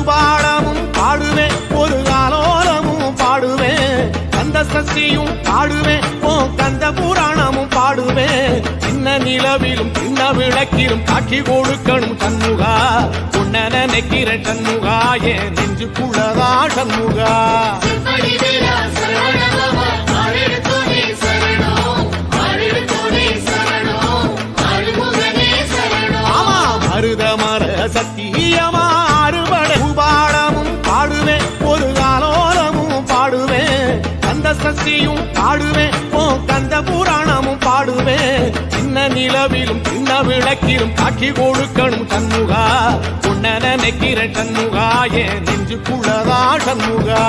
பாடமும் பாடுவேன் ஒரு காலோலமும் பாடுவேன் கந்த சஷ்டியும் பாடுவேன் ஓ கந்த புராணமும் பாடுவேன் சின்ன நிலவிலும் சின்ன விளக்கிலும் காட்சி கொடுக்கணும் சண்முகா உன்ன நினைக்கிற சண்முகா என் நெஞ்சுக்குள்ளதா சண்முகா ஆமா மருதமர சத்தியமா அறுபடை பாடமும் பாடுவேன் ஒரு காலோலமும் பாடுவேன் கந்த சஷ்டியும் பாடுவேன் ஓ கந்த புராணமும் பாடுவேன் சின்ன நிலவிலும் சின்ன விளக்கிலும் காட்சி கொடுக்கணும் சண்முகா உன்ன நினைக்கிற சண்முகா என் நெஞ்சுக்குள்ளதா சண்முகா